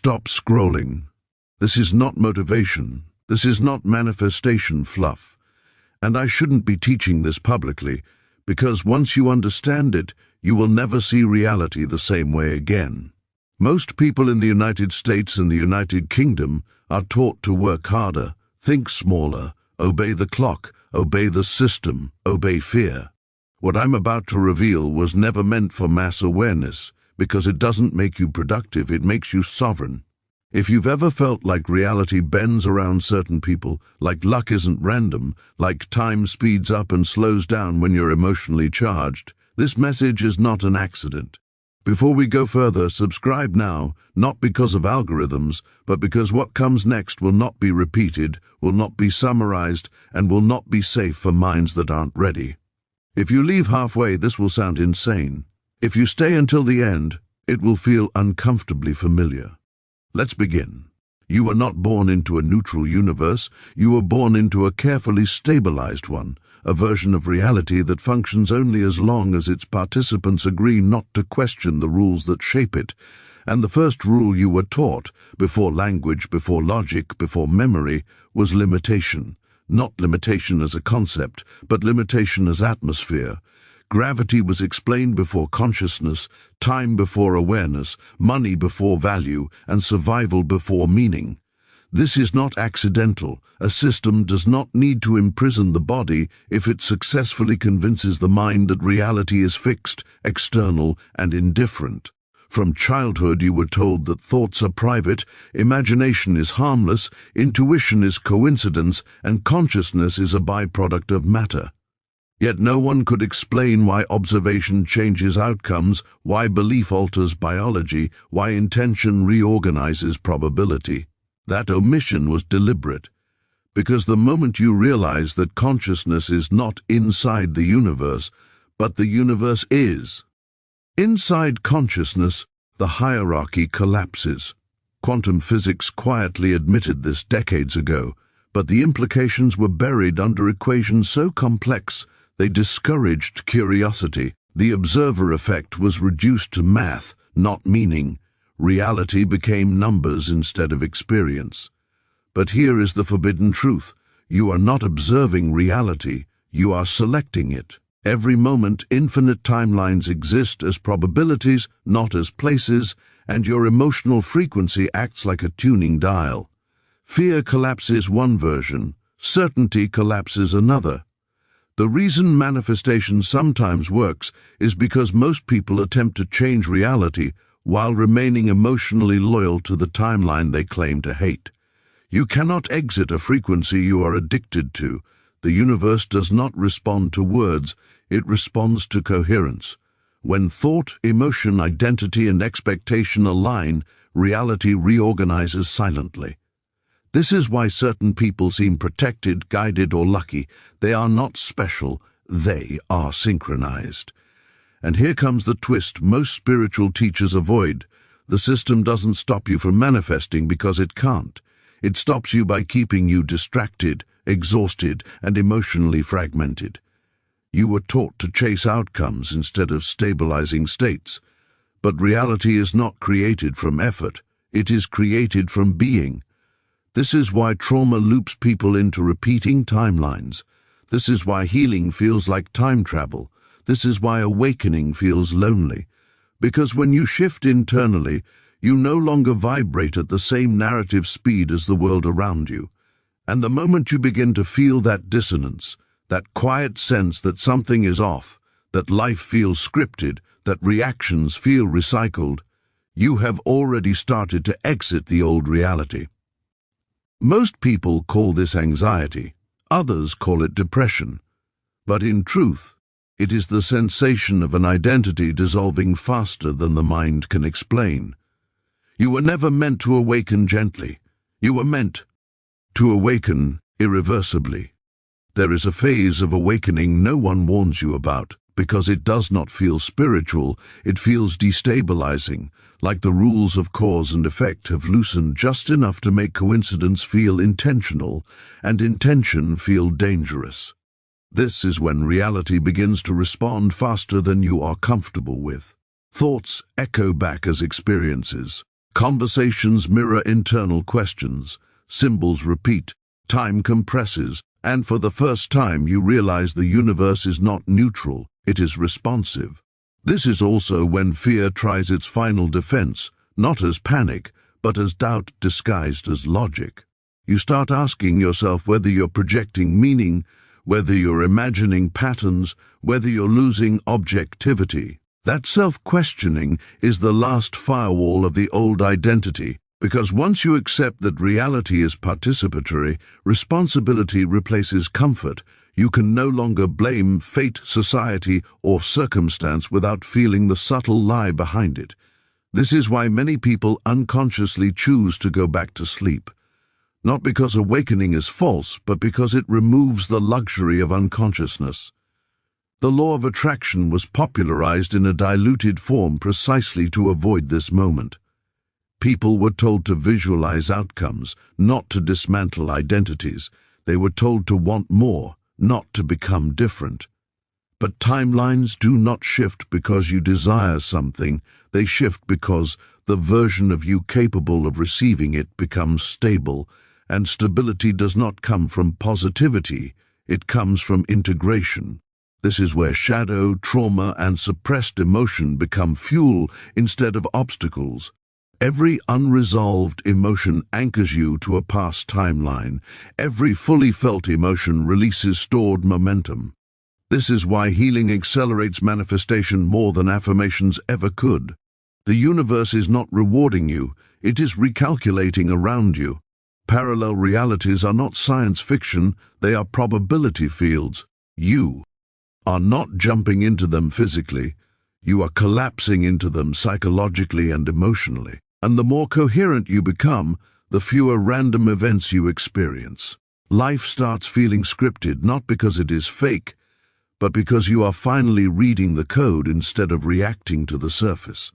stop scrolling. This is not motivation. This is not manifestation fluff. And I shouldn't be teaching this publicly, because once you understand it, you will never see reality the same way again. Most people in the United States and the United Kingdom are taught to work harder, think smaller, obey the clock, obey the system, obey fear. What I'm about to reveal was never meant for mass awareness, because it doesn't make you productive, it makes you sovereign. If you've ever felt like reality bends around certain people, like luck isn't random, like time speeds up and slows down when you're emotionally charged, this message is not an accident. Before we go further, subscribe now, not because of algorithms, but because what comes next will not be repeated, will not be summarized, and will not be safe for minds that aren't ready. If you leave halfway, this will sound insane. If you stay until the end, it will feel uncomfortably familiar. Let's begin. You were not born into a neutral universe, you were born into a carefully stabilized one, a version of reality that functions only as long as its participants agree not to question the rules that shape it. And the first rule you were taught, before language, before logic, before memory, was limitation. Not limitation as a concept, but limitation as atmosphere. Gravity was explained before consciousness, time before awareness, money before value, and survival before meaning. This is not accidental. A system does not need to imprison the body if it successfully convinces the mind that reality is fixed, external, and indifferent. From childhood you were told that thoughts are private, imagination is harmless, intuition is coincidence, and consciousness is a byproduct of matter. Yet no one could explain why observation changes outcomes, why belief alters biology, why intention reorganizes probability. That omission was deliberate, because the moment you realize that consciousness is not inside the universe, but the universe is. Inside consciousness, the hierarchy collapses. Quantum physics quietly admitted this decades ago, but the implications were buried under equations so complex they discouraged curiosity. The observer effect was reduced to math, not meaning. Reality became numbers instead of experience. But here is the forbidden truth. You are not observing reality, you are selecting it. Every moment, infinite timelines exist as probabilities, not as places, and your emotional frequency acts like a tuning dial. Fear collapses one version, certainty collapses another. The reason manifestation sometimes works is because most people attempt to change reality while remaining emotionally loyal to the timeline they claim to hate. You cannot exit a frequency you are addicted to. The universe does not respond to words, it responds to coherence. When thought, emotion, identity, and expectation align, reality reorganizes silently. This is why certain people seem protected, guided, or lucky. They are not special, they are synchronized. And here comes the twist most spiritual teachers avoid. The system doesn't stop you from manifesting because it can't. It stops you by keeping you distracted, exhausted, and emotionally fragmented. You were taught to chase outcomes instead of stabilizing states. But reality is not created from effort. It is created from being. This is why trauma loops people into repeating timelines. This is why healing feels like time travel. This is why awakening feels lonely. Because when you shift internally, you no longer vibrate at the same narrative speed as the world around you. And the moment you begin to feel that dissonance, that quiet sense that something is off, that life feels scripted, that reactions feel recycled, you have already started to exit the old reality. Most people call this anxiety. Others call it depression. But in truth, it is the sensation of an identity dissolving faster than the mind can explain. You were never meant to awaken gently. You were meant to awaken irreversibly. There is a phase of awakening no one warns you about, because it does not feel spiritual, it feels destabilizing, like the rules of cause and effect have loosened just enough to make coincidence feel intentional, and intention feel dangerous. This is when reality begins to respond faster than you are comfortable with. Thoughts echo back as experiences. Conversations mirror internal questions, symbols repeat, time compresses, and for the first time you realize the universe is not neutral, it is responsive. This is also when fear tries its final defense, not as panic, but as doubt disguised as logic. You start asking yourself whether you're projecting meaning, whether you're imagining patterns, whether you're losing objectivity. That self-questioning is the last firewall of the old identity, because once you accept that reality is participatory, responsibility replaces comfort. You can no longer blame fate, society, or circumstance without feeling the subtle lie behind it. This is why many people unconsciously choose to go back to sleep. Not because awakening is false, but because it removes the luxury of unconsciousness. The law of attraction was popularized in a diluted form precisely to avoid this moment. People were told to visualize outcomes, not to dismantle identities. They were told to want more, not to become different. But timelines do not shift because you desire something. They shift because the version of you capable of receiving it becomes stable, and stability does not come from positivity, it comes from integration. This is where shadow, trauma, and suppressed emotion become fuel instead of obstacles. Every unresolved emotion anchors you to a past timeline. Every fully felt emotion releases stored momentum. This is why healing accelerates manifestation more than affirmations ever could. The universe is not rewarding you, it is recalculating around you. Parallel realities are not science fiction, they are probability fields. You are not jumping into them physically, you are collapsing into them psychologically and emotionally. And the more coherent you become, the fewer random events you experience. Life starts feeling scripted not because it is fake, but because you are finally reading the code instead of reacting to the surface.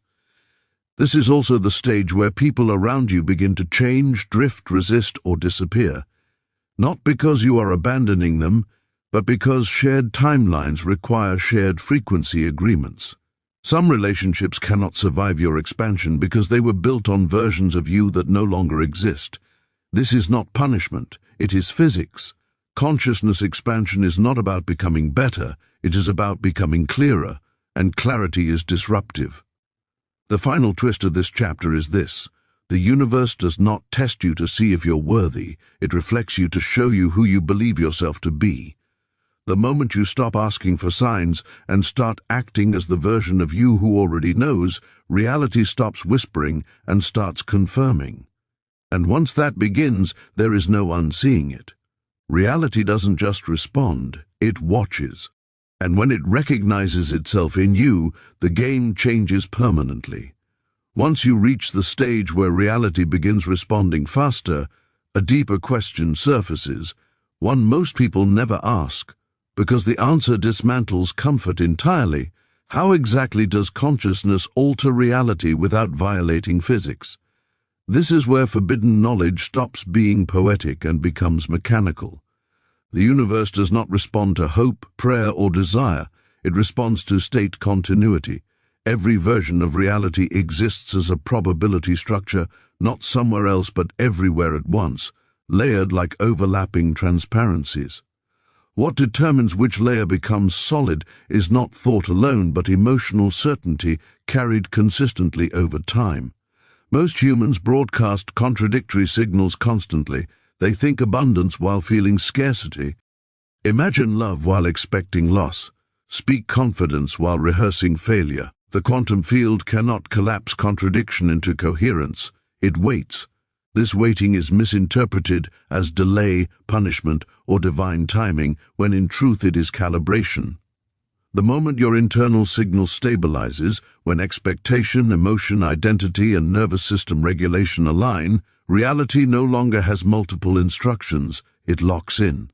This is also the stage where people around you begin to change, drift, resist, or disappear. Not because you are abandoning them, but because shared timelines require shared frequency agreements. Some relationships cannot survive your expansion because they were built on versions of you that no longer exist. This is not punishment, it is physics. Consciousness expansion is not about becoming better, it is about becoming clearer, and clarity is disruptive. The final twist of this chapter is this: the universe does not test you to see if you're worthy, it reflects you to show you who you believe yourself to be. The moment you stop asking for signs and start acting as the version of you who already knows, reality stops whispering and starts confirming. And once that begins, there is no unseeing it. Reality doesn't just respond, it watches. And when it recognizes itself in you, the game changes permanently. Once you reach the stage where reality begins responding faster, a deeper question surfaces, one most people never ask. Because the answer dismantles comfort entirely. How exactly does consciousness alter reality without violating physics? This is where forbidden knowledge stops being poetic and becomes mechanical. The universe does not respond to hope, prayer, or desire. It responds to state continuity. Every version of reality exists as a probability structure, not somewhere else but everywhere at once, layered like overlapping transparencies. What determines which layer becomes solid is not thought alone, but emotional certainty carried consistently over time. Most humans broadcast contradictory signals constantly. They think abundance while feeling scarcity. Imagine love while expecting loss. Speak confidence while rehearsing failure. The quantum field cannot collapse contradiction into coherence. It waits. This waiting is misinterpreted as delay, punishment, or divine timing, when in truth it is calibration. The moment your internal signal stabilizes, when expectation, emotion, identity, and nervous system regulation align, reality no longer has multiple instructions, it locks in.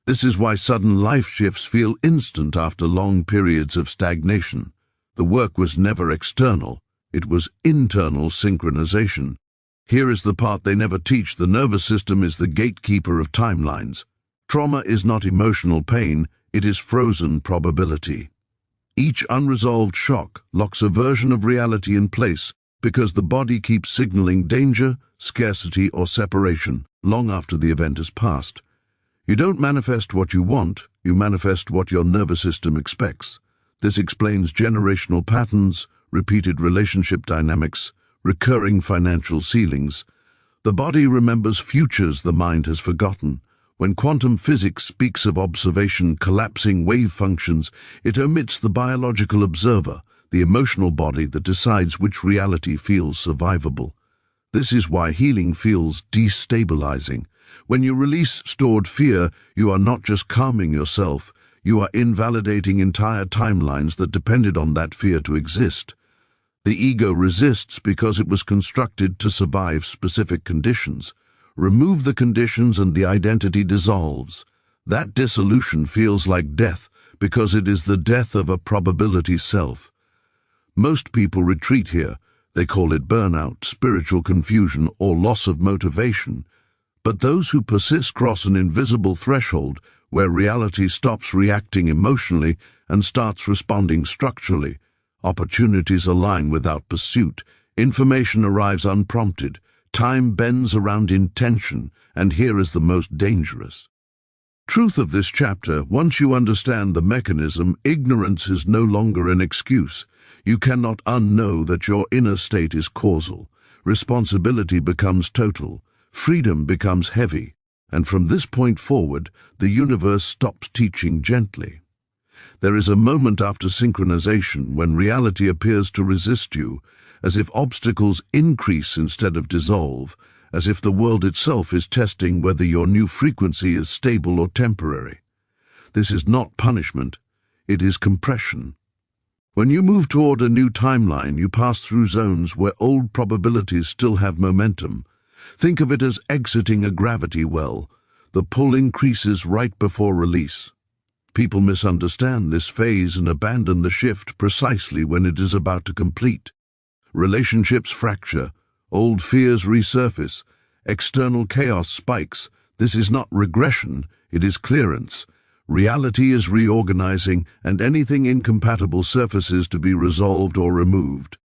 This is why sudden life shifts feel instant after long periods of stagnation. The work was never external, it was internal synchronization. Here is the part they never teach: the nervous system is the gatekeeper of timelines. Trauma is not emotional pain, it is frozen probability. Each unresolved shock locks a version of reality in place, Because the body keeps signaling danger, scarcity, or separation long after the event has passed. You don't manifest what you want, you manifest what your nervous system expects. This explains generational patterns, repeated relationship dynamics, recurring financial ceilings. The body remembers futures the mind has forgotten. When quantum physics speaks of observation collapsing wave functions, it omits the biological observer, the emotional body that decides which reality feels survivable. This is why healing feels destabilizing. When you release stored fear, you are not just calming yourself, you are invalidating entire timelines that depended on that fear to exist. The ego resists because it was constructed to survive specific conditions. Remove the conditions and the identity dissolves. That dissolution feels like death because it is the death of a probability self. Most people retreat here. They call it burnout, spiritual confusion, or loss of motivation. But those who persist cross an invisible threshold where reality stops reacting emotionally and starts responding structurally. Opportunities align without pursuit. Information arrives unprompted. Time bends around intention, and here is the most dangerous. Truth of this chapter: once you understand the mechanism, ignorance is no longer an excuse. You cannot unknow that your inner state is causal. Responsibility becomes total. Freedom becomes heavy. And from this point forward, the universe stops teaching gently. There is a moment after synchronization when reality appears to resist you, as if obstacles increase instead of dissolve, as if the world itself is testing whether your new frequency is stable or temporary. This is not punishment, it is compression. When you move toward a new timeline, you pass through zones where old probabilities still have momentum. Think of it as exiting a gravity well. The pull increases right before release. People misunderstand this phase and abandon the shift precisely when it is about to complete. Relationships fracture, old fears resurface, external chaos spikes. This is not regression, it is clearance. Reality is reorganizing, and anything incompatible surfaces to be resolved or removed.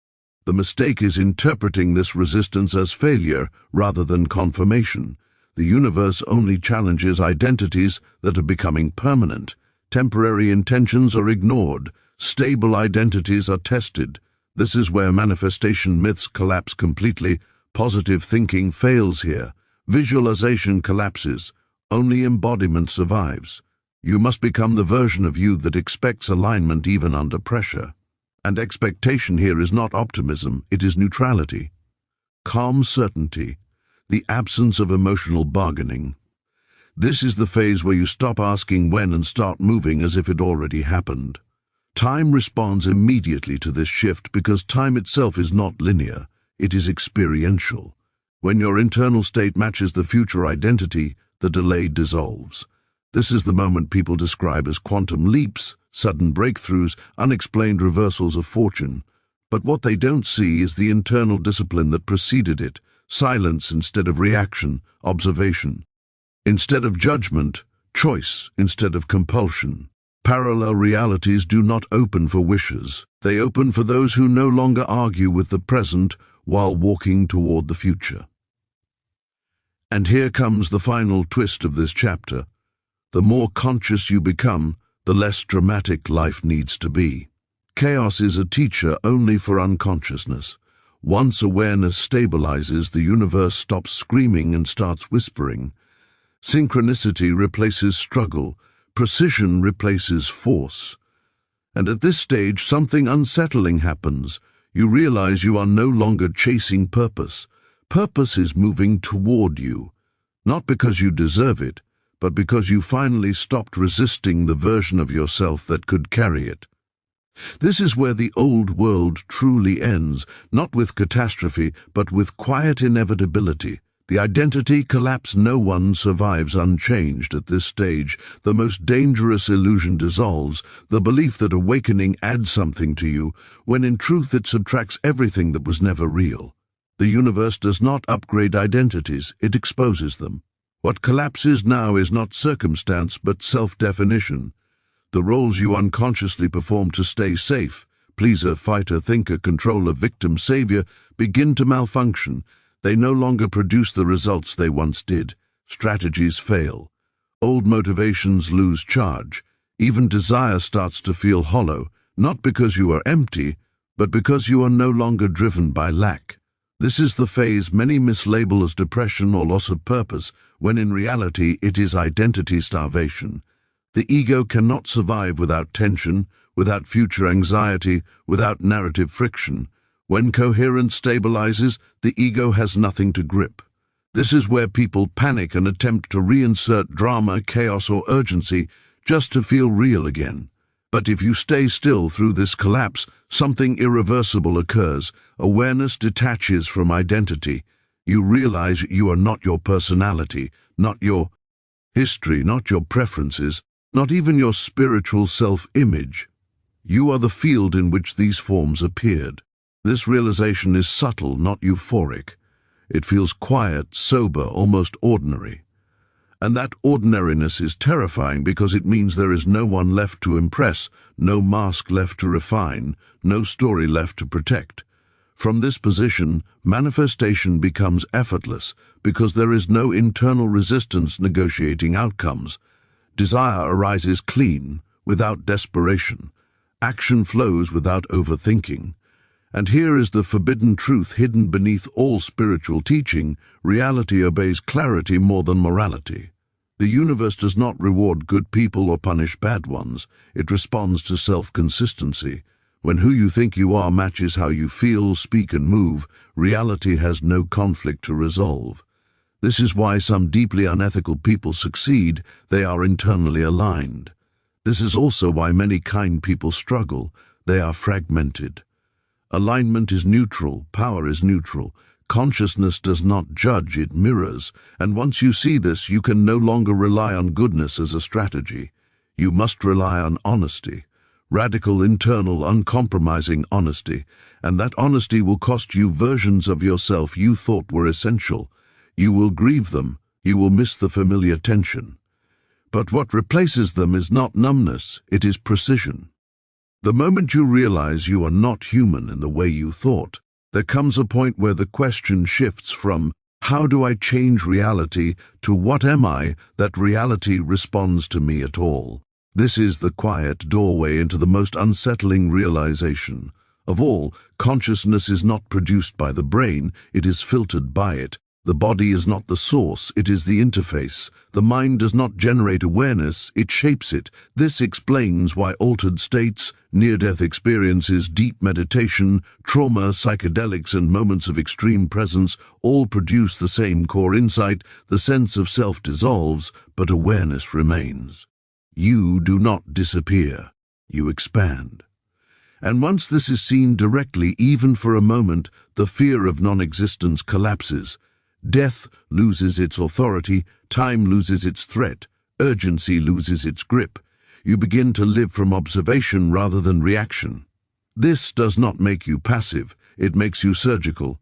The mistake is interpreting this resistance as failure rather than confirmation. The universe only challenges identities that are becoming permanent. Temporary intentions are ignored. Stable identities are tested. This is where manifestation myths collapse completely. Positive thinking fails here. Visualization collapses. Only embodiment survives. You must become the version of you that expects alignment even under pressure. And expectation here is not optimism, it is neutrality. Calm certainty, the absence of emotional bargaining. This is the phase where you stop asking when and start moving as if it already happened. Time responds immediately to this shift because time itself is not linear, it is experiential. When your internal state matches the future identity, the delay dissolves. This is the moment people describe as quantum leaps, sudden breakthroughs, unexplained reversals of fortune. But what they don't see is the internal discipline that preceded it: silence instead of reaction, observation instead of judgment, choice instead of compulsion. Parallel realities do not open for wishes. They open for those who no longer argue with the present while walking toward the future. And here comes the final twist of this chapter. The more conscious you become, the less dramatic life needs to be. Chaos is a teacher only for unconsciousness. Once awareness stabilizes, the universe stops screaming and starts whispering. Synchronicity replaces struggle. Precision replaces force. And at this stage, something unsettling happens. You realize you are no longer chasing purpose. Purpose is moving toward you, not because you deserve it, but because you finally stopped resisting the version of yourself that could carry it. This is where the old world truly ends, not with catastrophe, but with quiet inevitability. The identity collapse. No one survives unchanged at this stage. The most dangerous illusion dissolves, the belief that awakening adds something to you, when in truth it subtracts everything that was never real. The universe does not upgrade identities, it exposes them. What collapses now is not circumstance but self-definition. The roles you unconsciously perform to stay safe pleaser, fighter, thinker, controller, victim, savior, begin to malfunction. They no longer produce the results they once did. Strategies fail. Old motivations lose charge. Even desire starts to feel hollow, not because you are empty, but because you are no longer driven by lack. This is the phase many mislabel as depression or loss of purpose, when in reality it is identity starvation. The ego cannot survive without tension, without future anxiety, without narrative friction. When coherence stabilizes, the ego has nothing to grip. This is where people panic and attempt to reinsert drama, chaos, or urgency just to feel real again. But if you stay still through this collapse, something irreversible occurs. Awareness detaches from identity. You realize you are not your personality, not your history, not your preferences, not even your spiritual self-image. You are the field in which these forms appeared. This realization is subtle, not euphoric. It feels quiet, sober, almost ordinary. And that ordinariness is terrifying because it means there is no one left to impress, no mask left to refine, no story left to protect. From this position, manifestation becomes effortless because there is no internal resistance negotiating outcomes. Desire arises clean, without desperation. Action flows without overthinking. And here is the forbidden truth hidden beneath all spiritual teaching: reality obeys clarity more than morality. The universe does not reward good people or punish bad ones. It responds to self-consistency. When who you think you are matches how you feel, speak, and move, reality has no conflict to resolve. This is why some deeply unethical people succeed. They are internally aligned. This is also why many kind people struggle. They are fragmented. Alignment is neutral, power is neutral. Consciousness does not judge, it mirrors. And once you see this, you can no longer rely on goodness as a strategy. You must rely on honesty. Radical, internal, uncompromising honesty. And that honesty will cost you versions of yourself you thought were essential. You will grieve them. You will miss the familiar tension. But what replaces them is not numbness, it is precision. The moment you realize you are not human in the way you thought, there comes a point where the question shifts from "how do I change reality" to "what am I that reality responds to me at all?" This is the quiet doorway into the most unsettling realization. Of all, consciousness is not produced by the brain, it is filtered by it. The body is not the source, it is the interface. The mind does not generate awareness, it shapes it. This explains why altered states, near-death experiences, deep meditation, trauma, psychedelics, and moments of extreme presence all produce the same core insight. The sense of self dissolves, but awareness remains. You do not disappear, you expand. And once this is seen directly, even for a moment, the fear of non-existence collapses. Death loses its authority, time loses its threat, urgency loses its grip. You begin to live from observation rather than reaction. This does not make you passive, it makes you surgical.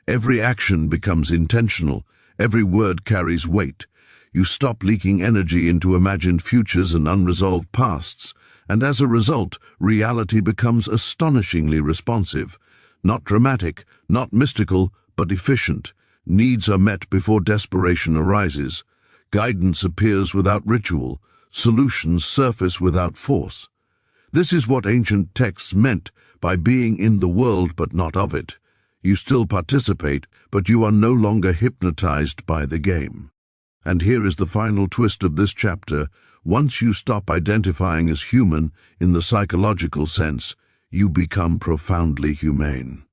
Every action becomes intentional, every word carries weight. You stop leaking energy into imagined futures and unresolved pasts, and as a result, reality becomes astonishingly responsive. Not dramatic, not mystical, but efficient. Needs are met before desperation arises. Guidance appears without ritual. Solutions surface without force. This is what ancient texts meant by being in the world but not of it. You still participate, but you are no longer hypnotized by the game. And here is the final twist of this chapter. Once you stop identifying as human in the psychological sense, you become profoundly humane.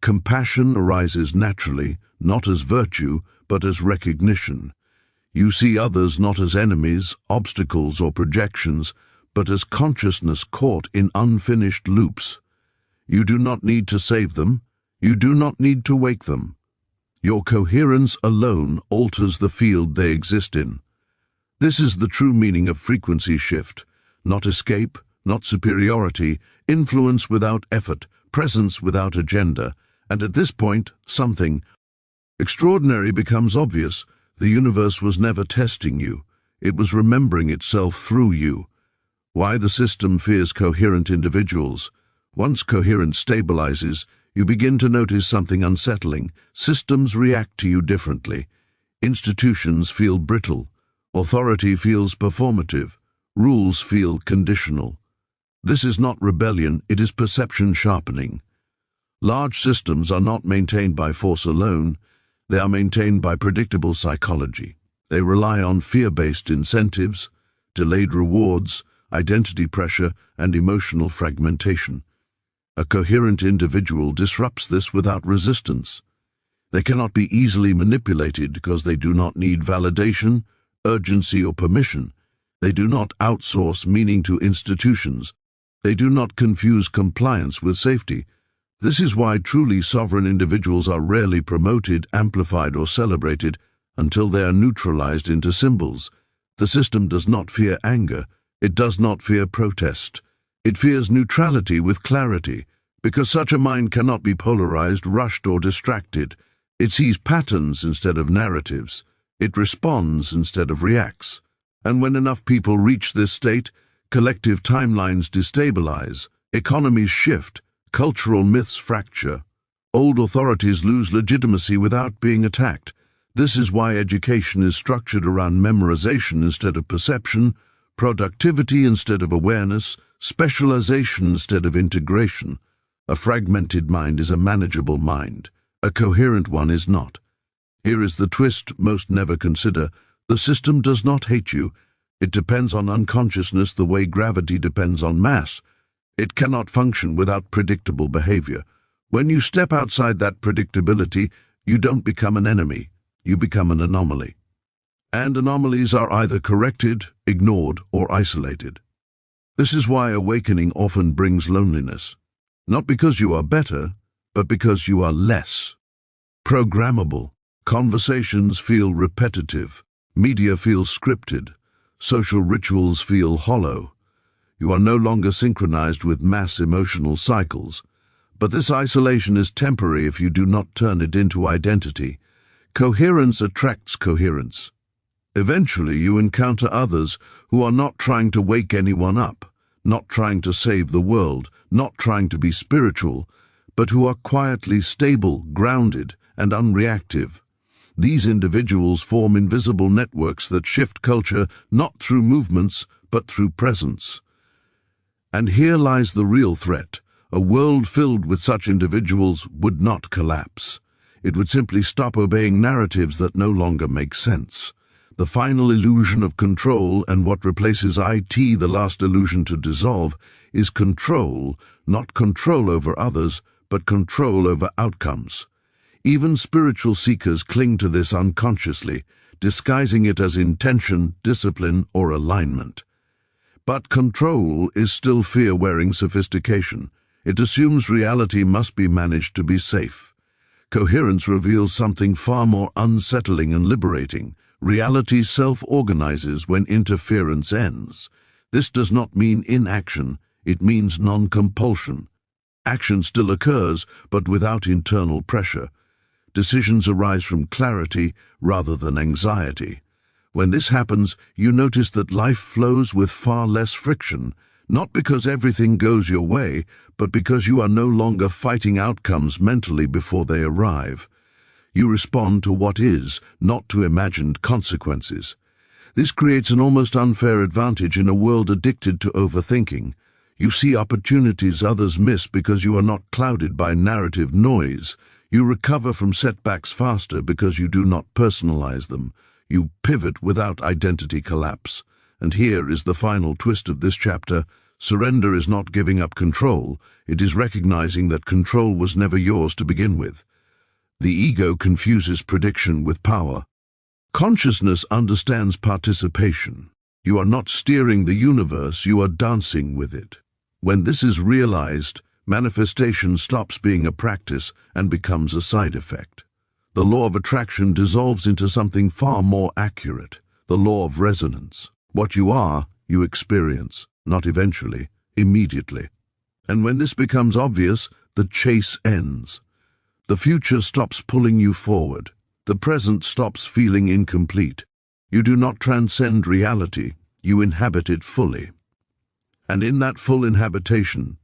Compassion arises naturally, not as virtue, but as recognition. You see others not as enemies, obstacles, or projections, but as consciousness caught in unfinished loops. You do not need to save them. You do not need to wake them. Your coherence alone alters the field they exist in. This is the true meaning of frequency shift, not escape, not superiority, influence without effort, presence without agenda. And at this point, something extraordinary becomes obvious. The universe was never testing you. It was remembering itself through you. Why the system fears coherent individuals? Once coherence stabilizes, you begin to notice something unsettling. Systems react to you differently. Institutions feel brittle. Authority feels performative. Rules feel conditional. This is not rebellion, it is perception sharpening. Large systems are not maintained by force alone, they are maintained by predictable psychology. They rely on fear-based incentives, delayed rewards, identity pressure, and emotional fragmentation. A coherent individual disrupts this without resistance. They cannot be easily manipulated because they do not need validation, urgency, or permission. They do not outsource meaning to institutions. They do not confuse compliance with safety. This is why truly sovereign individuals are rarely promoted, amplified, or celebrated until they are neutralized into symbols. The system does not fear anger. It does not fear protest. It fears neutrality with clarity, because such a mind cannot be polarized, rushed, or distracted. It sees patterns instead of narratives. It responds instead of reacts. And when enough people reach this state, collective timelines destabilize, economies shift, cultural myths fracture. Old authorities lose legitimacy without being attacked. This is why education is structured around memorization instead of perception, productivity instead of awareness, specialization instead of integration. A fragmented mind is a manageable mind. A coherent one is not. Here is the twist most never consider. The system does not hate you. It depends on unconsciousness the way gravity depends on mass. It cannot function without predictable behavior. When you step outside that predictability, you don't become an enemy. You become an anomaly. And anomalies are either corrected, ignored, or isolated. This is why awakening often brings loneliness. Not because you are better, but because you are less. Programmable. Conversations feel repetitive. Media feels scripted. Social rituals feel hollow. You are no longer synchronized with mass emotional cycles. But this isolation is temporary if you do not turn it into identity. Coherence attracts coherence. Eventually you encounter others who are not trying to wake anyone up, not trying to save the world, not trying to be spiritual, but who are quietly stable, grounded, and unreactive. These individuals form invisible networks that shift culture not through movements, but through presence. And here lies the real threat. A world filled with such individuals would not collapse. It would simply stop obeying narratives that no longer make sense. The final illusion of control, and what replaces IT, the last illusion to dissolve, is control, not control over others, but control over outcomes. Even spiritual seekers cling to this unconsciously, disguising it as intention, discipline, or alignment. But control is still fear-wearing sophistication. It assumes reality must be managed to be safe. Coherence reveals something far more unsettling and liberating. Reality self-organizes when interference ends. This does not mean inaction, it means non-compulsion. Action still occurs, but without internal pressure. Decisions arise from clarity rather than anxiety. When this happens, you notice that life flows with far less friction, not because everything goes your way, but because you are no longer fighting outcomes mentally before they arrive. You respond to what is, not to imagined consequences. This creates an almost unfair advantage in a world addicted to overthinking. You see opportunities others miss because you are not clouded by narrative noise. You recover from setbacks faster because you do not personalize them. You pivot without identity collapse. And here is the final twist of this chapter. Surrender is not giving up control. It is recognizing that control was never yours to begin with. The ego confuses prediction with power. Consciousness understands participation. You are not steering the universe, you are dancing with it. When this is realized, manifestation stops being a practice and becomes a side effect. The law of attraction dissolves into something far more accurate, the law of resonance. What you are, you experience, not eventually, immediately. And when this becomes obvious, the chase ends. The future stops pulling you forward. The present stops feeling incomplete. You do not transcend reality, you inhabit it fully. And in that full inhabitation,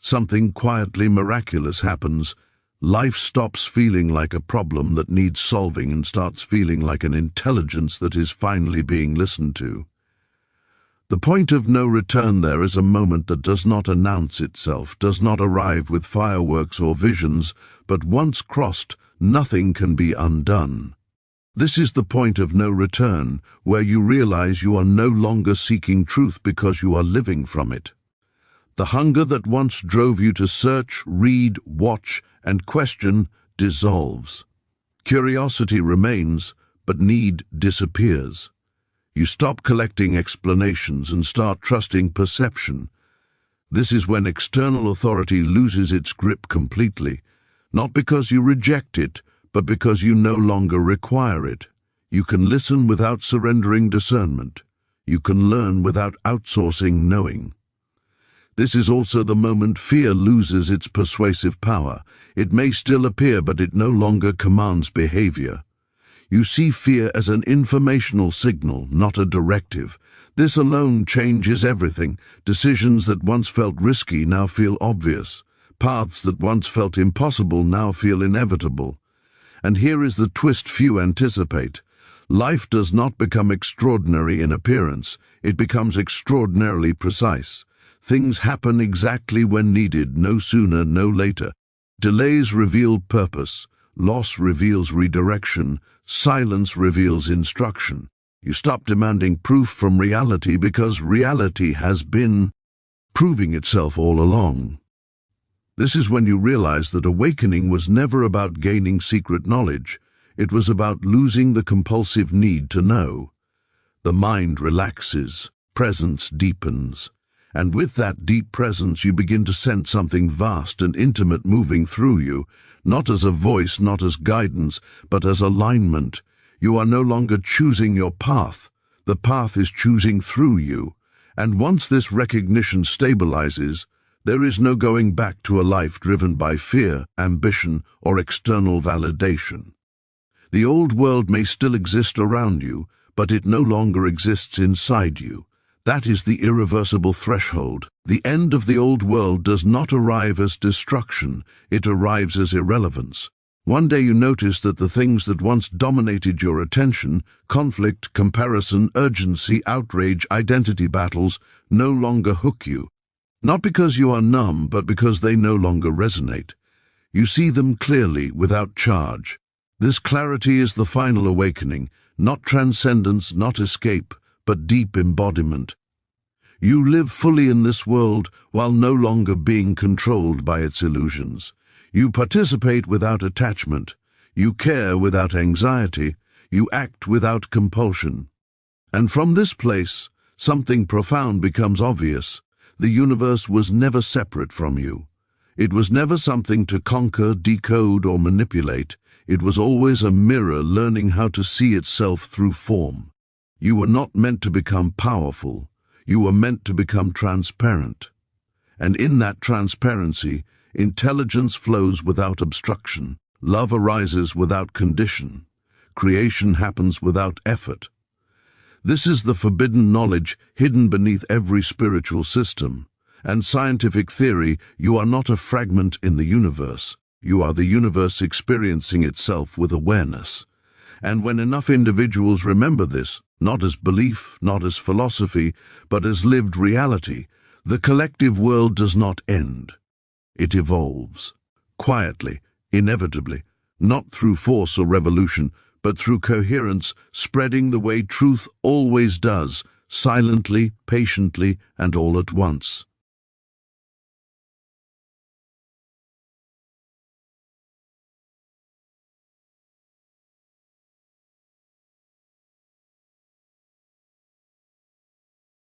something quietly miraculous happens. Life stops feeling like a problem that needs solving and starts feeling like an intelligence that is finally being listened to. The point of no return there is a moment that does not announce itself, does not arrive with fireworks or visions, but once crossed, nothing can be undone. This is the point of no return, where you realize you are no longer seeking truth because you are living from it. The hunger that once drove you to search, read, watch, and question dissolves. Curiosity remains, but need disappears. You stop collecting explanations and start trusting perception. This is when external authority loses its grip completely, not because you reject it, but because you no longer require it. You can listen without surrendering discernment. You can learn without outsourcing knowing. This is also the moment fear loses its persuasive power. It may still appear, but it no longer commands behavior. You see fear as an informational signal, not a directive. This alone changes everything. Decisions that once felt risky now feel obvious. Paths that once felt impossible now feel inevitable. And here is the twist few anticipate. Life does not become extraordinary in appearance. It becomes extraordinarily precise. Things happen exactly when needed, no sooner, no later. Delays reveal purpose. Loss reveals redirection. Silence reveals instruction. You stop demanding proof from reality because reality has been proving itself all along. This is when you realize that awakening was never about gaining secret knowledge. It was about losing the compulsive need to know. The mind relaxes, presence deepens. And with that deep presence you begin to sense something vast and intimate moving through you, not as a voice, not as guidance, but as alignment. You are no longer choosing your path. The path is choosing through you. And once this recognition stabilizes, there is no going back to a life driven by fear, ambition, or external validation. The old world may still exist around you, but it no longer exists inside you. That is the irreversible threshold. The end of the old world does not arrive as destruction, it arrives as irrelevance. One day you notice that the things that once dominated your attention, conflict, comparison, urgency, outrage, identity battles, no longer hook you. Not because you are numb, but because they no longer resonate. You see them clearly, without charge. This clarity is the final awakening, not transcendence, not escape, but deep embodiment. You live fully in this world while no longer being controlled by its illusions. You participate without attachment. You care without anxiety. You act without compulsion. And from this place, something profound becomes obvious. The universe was never separate from you. It was never something to conquer, decode, or manipulate. It was always a mirror learning how to see itself through form. You were not meant to become powerful. You were meant to become transparent. And in that transparency, intelligence flows without obstruction. Love arises without condition. Creation happens without effort. This is the forbidden knowledge hidden beneath every spiritual system. And scientific theory, you are not a fragment in the universe. You are the universe experiencing itself with awareness. And when enough individuals remember this, not as belief, not as philosophy, but as lived reality, the collective world does not end. It evolves. Quietly, inevitably, not through force or revolution, but through coherence, spreading the way truth always does, silently, patiently, and all at once.